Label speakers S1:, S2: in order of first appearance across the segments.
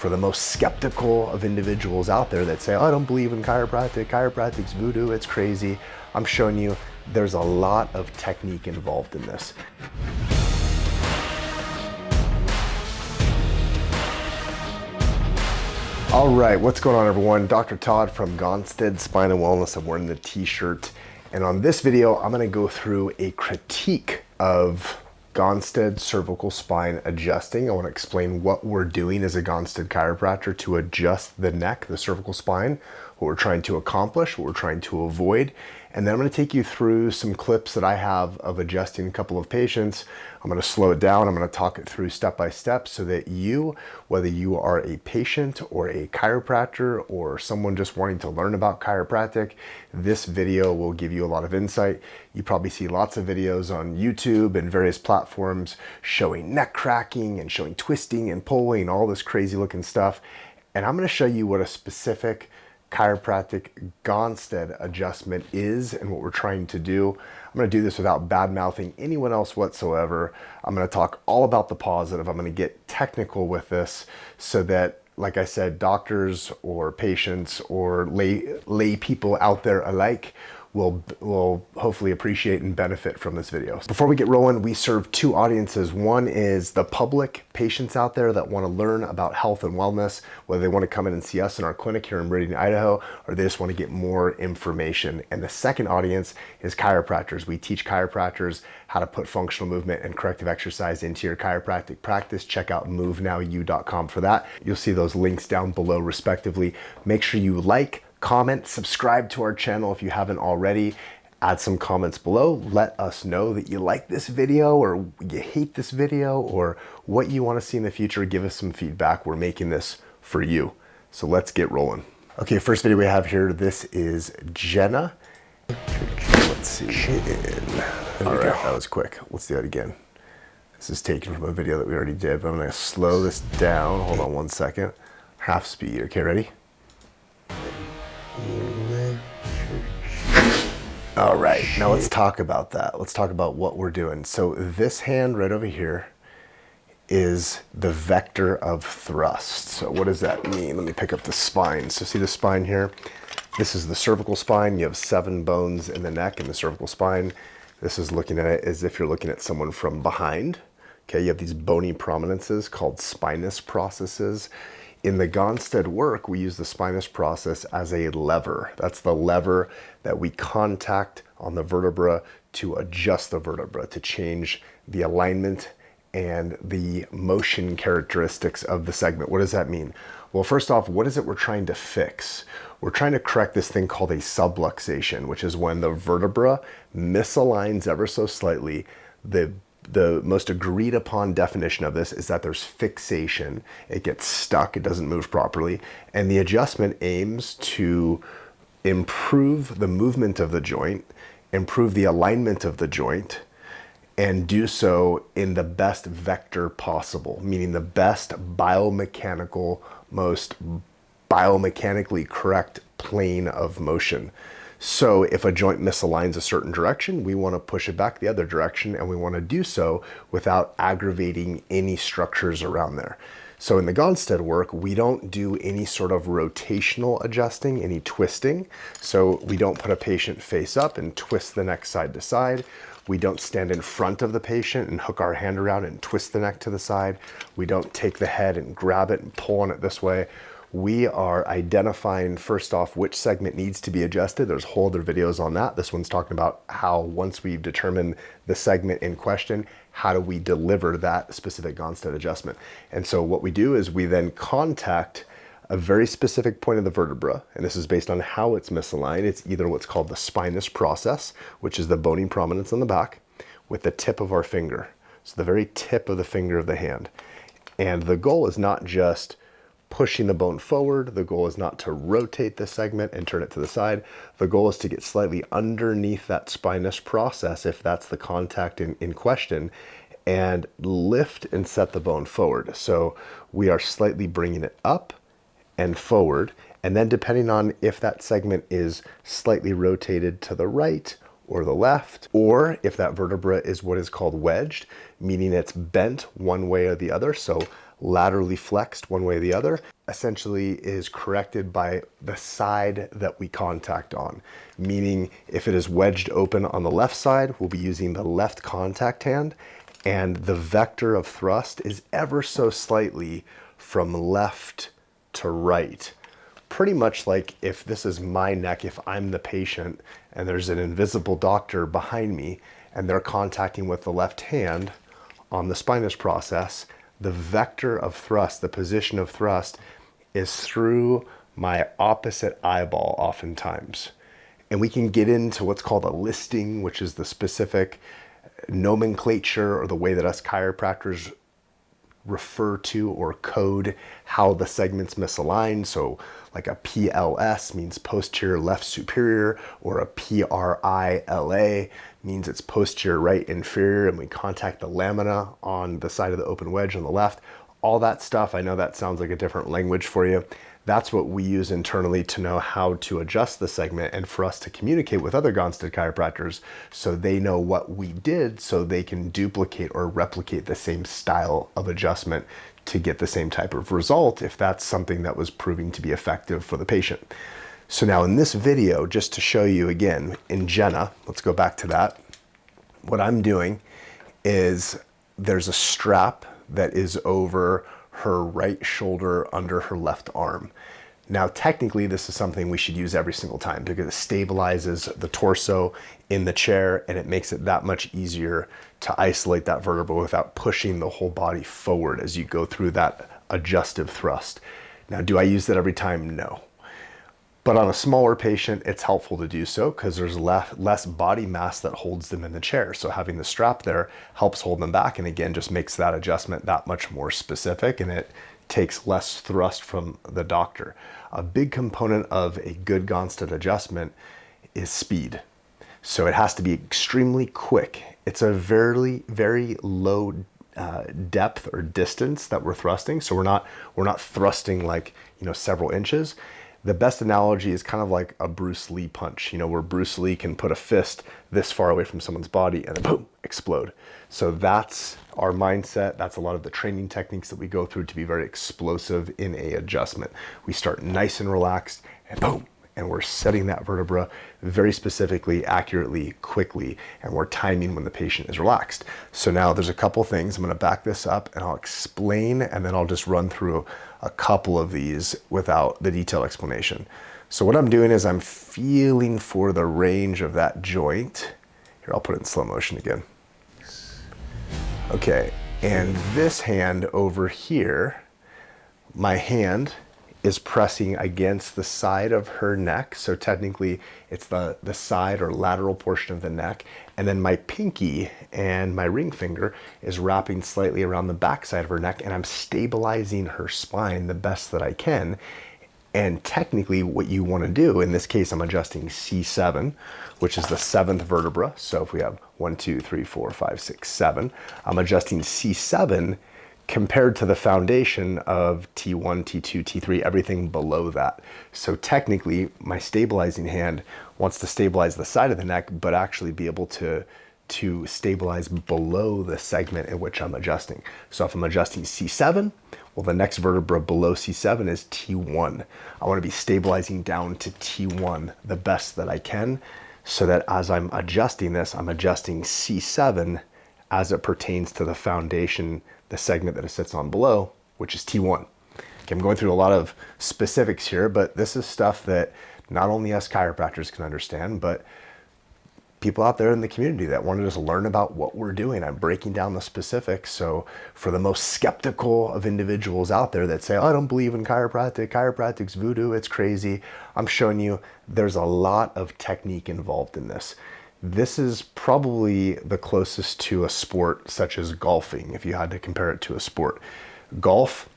S1: for the most skeptical of individuals out there that say, oh, I don't believe in chiropractic, chiropractic's voodoo, it's crazy. I'm showing you there's a lot of technique involved in this. All right, what's going on everyone? Dr. Todd from Gonstead Spine and Wellness. I'm wearing the t-shirt. And on this video, I'm gonna go through a critique of Gonstead cervical spine adjusting. I wanna explain what we're doing as a Gonstead chiropractor to adjust the neck, the cervical spine, what we're trying to accomplish, what we're trying to avoid. And then I'm gonna take you through some clips that I have of adjusting a couple of patients. I'm gonna slow it down. I'm gonna talk it through step by step so that you, whether you are a patient or a chiropractor or someone just wanting to learn about chiropractic, this video will give you a lot of insight. You probably see lots of videos on YouTube and various platforms showing neck cracking and showing twisting and pulling, all this crazy looking stuff. And I'm gonna show you what a specific chiropractic Gonstead adjustment is and what we're trying to do. I'm going to do this without bad-mouthing anyone else whatsoever. I'm going to talk all about the positive. I'm going to get technical with this so that, like I said, doctors or patients or lay people out there alike will hopefully appreciate and benefit from this video. Before we get rolling, we serve two audiences. One is the public, patients out there that want to learn about health and wellness, whether they want to come in and see us in our clinic here in Meridian, Idaho, or they just want to get more information. And the second audience is chiropractors. We teach chiropractors how to put functional movement and corrective exercise into your chiropractic practice. Check out movenowyou.com for that. You'll see those links down below respectively. Make sure you like, comment, subscribe to our channel if you haven't already. Add some comments below. Let us know that you like this video or you hate this video or what you want to see in the future. Give us some feedback. We're making this for you. So let's get rolling. Okay, first video we have here, this is Jenna. Let's see. All right, that was quick. Let's do that again. This is taken from a video that we already did, but I'm gonna slow this down. Hold on one second. Half speed, okay, ready? All right, now let's talk about that. Let's talk about what we're doing. So this hand right over here is the vector of thrust. So what does that mean? Let me pick up the spine. So see the spine here? This is the cervical spine. You have 7 bones in the neck and the cervical spine. This is looking at it as if you're looking at someone from behind. Okay, you have these bony prominences called spinous processes. In the Gonstead work, we use the spinous process as a lever. That's the lever that we contact on the vertebra to adjust the vertebra, to change the alignment and the motion characteristics of the segment. What does that mean? Well, first off, what is it we're trying to fix? We're trying to correct this thing called a subluxation, which is when the vertebra misaligns ever so slightly. The most agreed upon definition of this is that there's fixation. It gets stuck, it doesn't move properly. And the adjustment aims to improve the movement of the joint, improve the alignment of the joint, and do so in the best vector possible, meaning the best biomechanical, most biomechanically correct plane of motion. So if a joint misaligns a certain direction, we want to push it back the other direction, and we want to do so without aggravating any structures around there. So in the Gonstead work, we don't do any sort of rotational adjusting, any twisting. So we don't put a patient face up and twist the neck side to side. We don't stand in front of the patient and hook our hand around and twist the neck to the side. We don't take the head and grab it and pull on it this way. We are identifying first off which segment needs to be adjusted. There's whole other videos on that. This one's talking about how once we've determined the segment in question, how do we deliver that specific Gonstead adjustment? And so what we do is we then contact a very specific point of the vertebra, and this is based on how it's misaligned. It's either what's called the spinous process, which is the bony prominence on the back, with the tip of our finger. So the very tip of the finger of the hand. And the goal is not just pushing the bone forward. The goal is not to rotate the segment and turn it to the side. The goal is to get slightly underneath that spinous process, if that's the contact in question, and lift and set the bone forward. So we are slightly bringing it up and forward, and then depending on if that segment is slightly rotated to the right or the left, or if that vertebra is what is called wedged, meaning it's bent one way or the other, so laterally flexed one way or the other, essentially is corrected by the side that we contact on. Meaning if it is wedged open on the left side, we'll be using the left contact hand, and the vector of thrust is ever so slightly from left to right. Pretty much like if this is my neck, if I'm the patient and there's an invisible doctor behind me and they're contacting with the left hand on the spinous process, the vector of thrust, the position of thrust is through my opposite eyeball oftentimes. And we can get into what's called a listing, which is the specific nomenclature or the way that us chiropractors refer to or code how the segments misalign. So like a PLS means posterior left superior, or a PRILA means it's posterior right inferior, and we contact the lamina on the side of the open wedge on the left. All that stuff, I know that sounds like a different language for you. That's what we use internally to know how to adjust the segment and for us to communicate with other Gonstead chiropractors so they know what we did so they can duplicate or replicate the same style of adjustment to get the same type of result if that's something that was proving to be effective for the patient. So now in this video, just to show you again, in Jenna, let's go back to that. What I'm doing is there's a strap that is over her right shoulder under her left arm. Now, technically, this is something we should use every single time because it stabilizes the torso in the chair and it makes it that much easier to isolate that vertebra without pushing the whole body forward as you go through that adjustive thrust. Now, do I use that every time? No. But on a smaller patient, it's helpful to do so because there's less body mass that holds them in the chair. So having the strap there helps hold them back, and again, just makes that adjustment that much more specific, and it takes less thrust from the doctor. A big component of a good Gonstead adjustment is speed. So it has to be extremely quick. It's a very, very low depth or distance that we're thrusting. So we're not thrusting like, several inches. The best analogy is kind of like a Bruce Lee punch, where Bruce Lee can put a fist this far away from someone's body and then boom, explode. So that's our mindset. That's a lot of the training techniques that we go through to be very explosive in a adjustment. We start nice and relaxed and boom, and we're setting that vertebra very specifically, accurately, quickly, and we're timing when the patient is relaxed. So now there's a couple things. I'm gonna back this up and I'll explain, and then I'll just run through a couple of these without the detailed explanation. So what I'm doing is I'm feeling for the range of that joint. Here, I'll put it in slow motion again. Okay, and this hand over here, my hand is pressing against the side of her neck. So technically it's the side or lateral portion of the neck. And then my pinky and my ring finger is wrapping slightly around the back side of her neck, and I'm stabilizing her spine the best that I can. And technically what you want to do, in this case, I'm adjusting C7, which is the 7th vertebra. So if we have 1, 2, 3, 4, 5, 6, 7, I'm adjusting C7 compared to the foundation of T1, T2, T3, everything below that. So technically, my stabilizing hand wants to stabilize the side of the neck, but actually be able to stabilize below the segment in which I'm adjusting. So if I'm adjusting C7, well, the next vertebra below C7 is T1. I want to be stabilizing down to T1 the best that I can, so that as I'm adjusting this, I'm adjusting C7 as it pertains to the foundation, the segment that it sits on below, which is T1. Okay, I'm going through a lot of specifics here, but this is stuff that not only us chiropractors can understand, but people out there in the community that want to just learn about what we're doing. I'm breaking down the specifics. So for the most skeptical of individuals out there that say, oh, I don't believe in chiropractic, chiropractic's voodoo, it's crazy, I'm showing you there's a lot of technique involved in this. This is probably the closest to a sport such as golfing, if you had to compare it to a sport. Golf,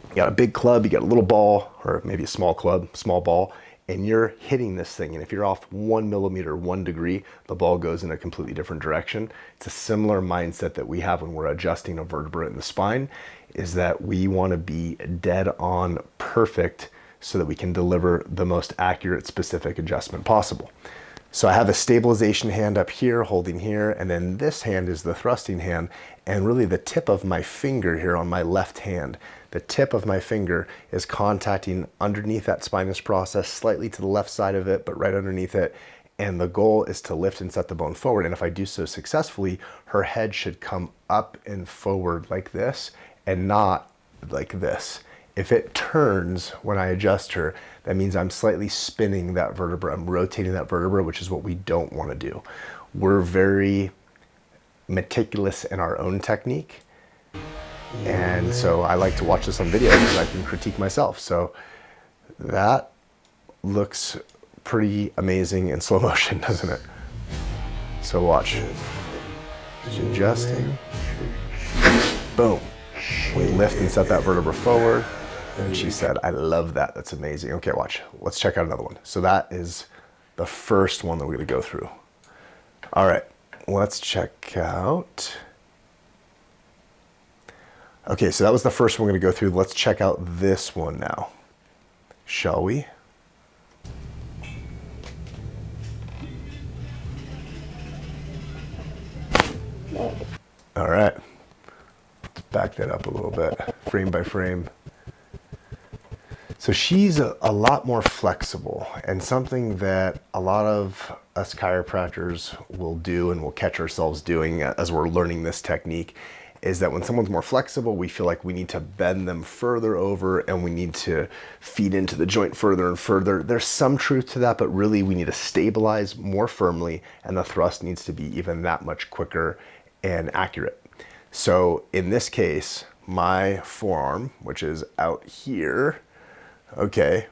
S1: you got a big club, you got a little ball, or maybe a small club, small ball, and you're hitting this thing. And if you're off 1 millimeter, 1 degree, the ball goes in a completely different direction. It's a similar mindset that we have when we're adjusting a vertebra in the spine, is that we want to be dead on perfect so that we can deliver the most accurate, specific adjustment possible. So I have a stabilization hand up here, holding here, and then this hand is the thrusting hand, and really the tip of my finger here on my left hand, the tip of my finger is contacting underneath that spinous process, slightly to the left side of it, but right underneath it. And the goal is to lift and set the bone forward. And if I do so successfully, her head should come up and forward like this and not like this. If it turns when I adjust her, that means I'm slightly spinning that vertebra. I'm rotating that vertebra, which is what we don't want to do. We're very meticulous in our own technique. And so I like to watch this on video because I can critique myself. So that looks pretty amazing in slow motion, doesn't it? So watch. She's adjusting. Boom. We lift and set that vertebra forward. And she said, I love that. That's amazing. Okay, watch. Let's check out another one. So that is the first one that we're going to go through. All right, let's check out. Okay, so that was the first one we're going to go through. Let's check out this one now, shall we? All right, let's back that up a little bit, frame by frame. So she's a lot more flexible, and something that a lot of us chiropractors will do and will catch ourselves doing as we're learning this technique is that when someone's more flexible, we feel like we need to bend them further over and we need to feed into the joint further and further. There's some truth to that, but really we need to stabilize more firmly, and the thrust needs to be even that much quicker and accurate. So in this case, my forearm, which is out here, okay,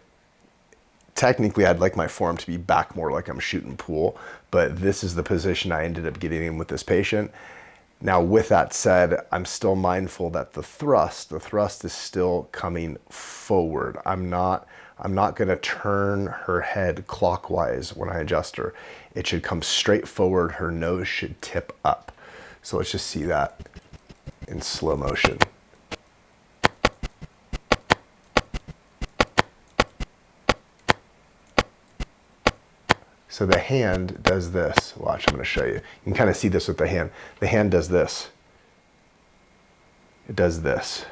S1: technically I'd like my forearm to be back more like I'm shooting pool, but this is the position I ended up getting in with this patient. Now, with that said, I'm still mindful that the thrust is still coming forward. I'm not gonna turn her head clockwise when I adjust her. It should come straight forward. Her nose should tip up. So let's just see that in slow motion. So the hand does this. Watch, I'm going to show you. You can kind of see this with the hand. The hand does this. It does this.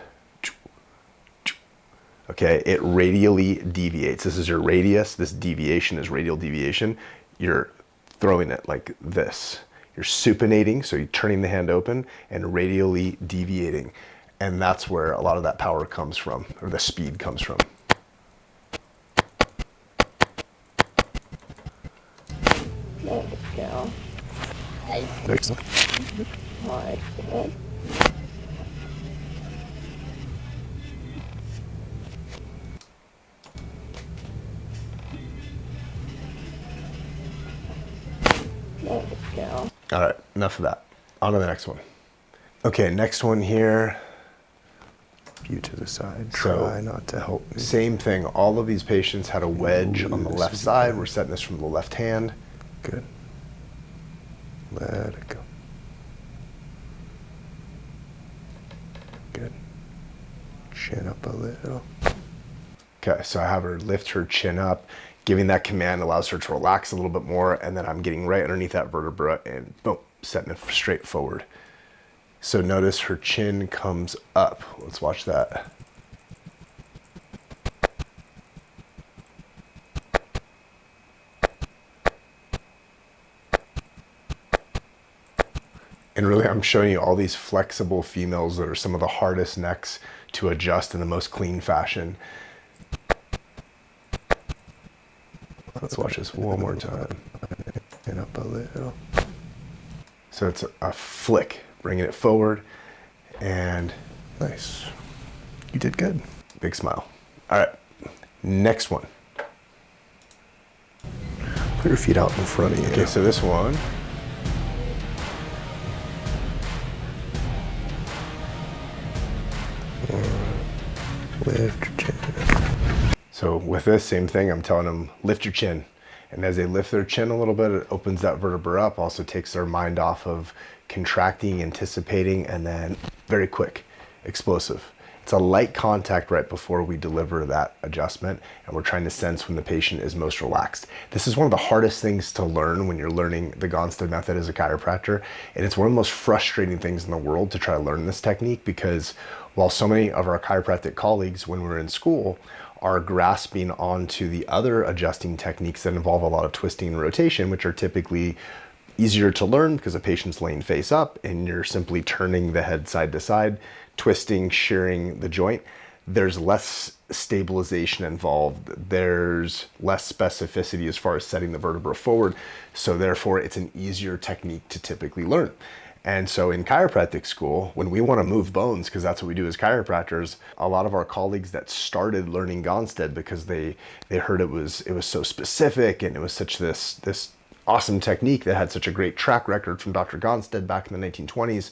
S1: Okay, it radially deviates. This is your radius. This deviation is radial deviation. You're throwing it like this. You're supinating, so you're turning the hand open and radially deviating. And that's where a lot of that power comes from, or the speed comes from.
S2: There we go.
S1: Next.
S2: Alright, good. There we go.
S1: All right, enough of that. On to the next one. Okay, next one here.
S3: You to the side.
S1: So,
S3: Try not to help me.
S1: Same thing. All of these patients had a wedge on the left side. We're setting this from the left hand.
S3: Good. Let it go. Good. Chin up a little.
S1: Okay, so I have her lift her chin up. Giving that command allows her to relax a little bit more, and then I'm getting right underneath that vertebra and boom, setting it straight forward. So notice her chin comes up. Let's watch that. And really, I'm showing you all these flexible females that are some of the hardest necks to adjust in the most clean fashion. Let's watch this one more time.
S3: And up a little.
S1: So it's a flick, bringing it forward, and
S3: Nice. You did good.
S1: big smile. All right, next one.
S3: Put your feet out in front of you.
S1: Okay, so this one.
S3: Lift your chin.
S1: So with this, same thing, I'm telling them, lift your chin. And as they lift their chin a little bit, it opens that vertebra up, also takes their mind off of contracting, anticipating, and then very quick, explosive. It's a light contact right before we deliver that adjustment, and we're trying to sense when the patient is most relaxed. This is one of the hardest things to learn when you're learning the Gonstead method as a chiropractor, and it's one of the most frustrating things in the world to try to learn this technique, because while so many of our chiropractic colleagues when we're in school are grasping onto the other adjusting techniques that involve a lot of twisting and rotation, which are typically easier to learn because the patient's laying face up and you're simply turning the head side to side, twisting, shearing the joint. There's less stabilization involved. There's less specificity as far as setting the vertebra forward. So therefore, it's an easier technique to typically learn. And so in chiropractic school, when we want to move bones, because that's what we do as chiropractors, a lot of our colleagues that started learning Gonstead because they heard it was so specific and it was such this awesome technique that had such a great track record from Dr. Gonstead back in the 1920s,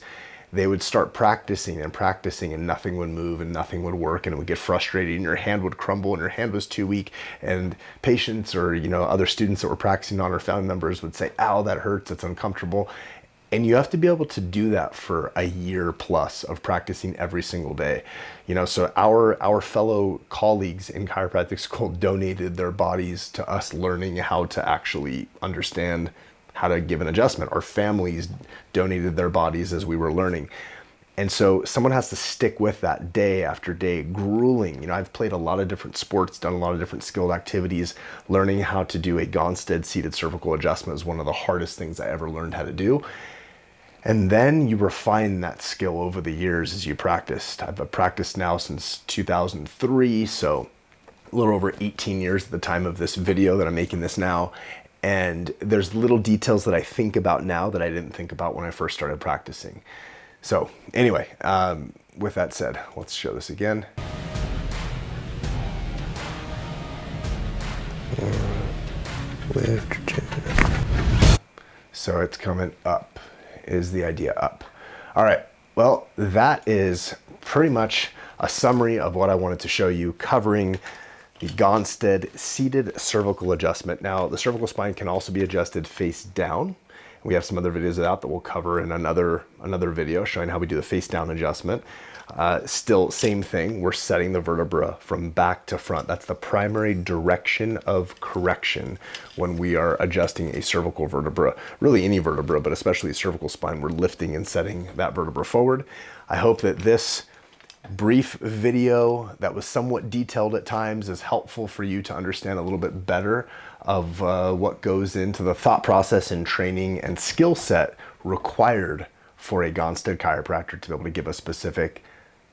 S1: they would start practicing and nothing would move and nothing would work, and it would get frustrating and your hand would crumble and your hand was too weak, and patients or other students that were practicing on or family members would say, ow, that hurts, it's uncomfortable. And you have to be able to do that for a year plus of practicing every single day. So our fellow colleagues in chiropractic school donated their bodies to us learning how to actually understand how to give an adjustment. Our families donated their bodies as we were learning. And so someone has to stick with that day after day, grueling. I've played a lot of different sports, done a lot of different skilled activities. Learning how to do a Gonstead seated cervical adjustment is one of the hardest things I ever learned how to do. And then you refine that skill over the years as you practiced. I've practiced now since 2003, so a little over 18 years at the time of this video that I'm making this now. And there's little details that I think about now that I didn't think about when I first started practicing. So anyway, with that said, let's show this again.
S3: Lift your chin.
S1: So it's coming up. Is the idea up. All right, well, that is pretty much a summary of what I wanted to show you covering the Gonstead seated cervical adjustment. Now, the cervical spine can also be adjusted face down. We have some other videos of that we'll cover in another video showing how we do the face down adjustment. Still, same thing, we're setting the vertebra from back to front. That's the primary direction of correction when we are adjusting a cervical vertebra. Really any vertebra, but especially cervical spine, we're lifting and setting that vertebra forward. I hope that this brief video that was somewhat detailed at times is helpful for you to understand a little bit better of what goes into the thought process and training and skill set required for a Gonstead chiropractor to be able to give a specific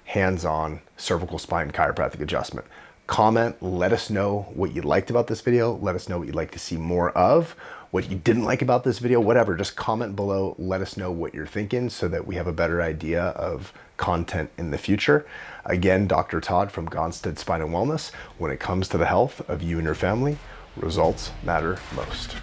S1: hands-on cervical spine chiropractic adjustment. Comment, let us know what you liked about this video. Let us know what you'd like to see more of, what you didn't like about this video, whatever. Just comment below, let us know what you're thinking so that we have a better idea of content in the future. Again, Dr. Todd from Gonstead Spine and Wellness. When it comes to the health of you and your family, results matter most.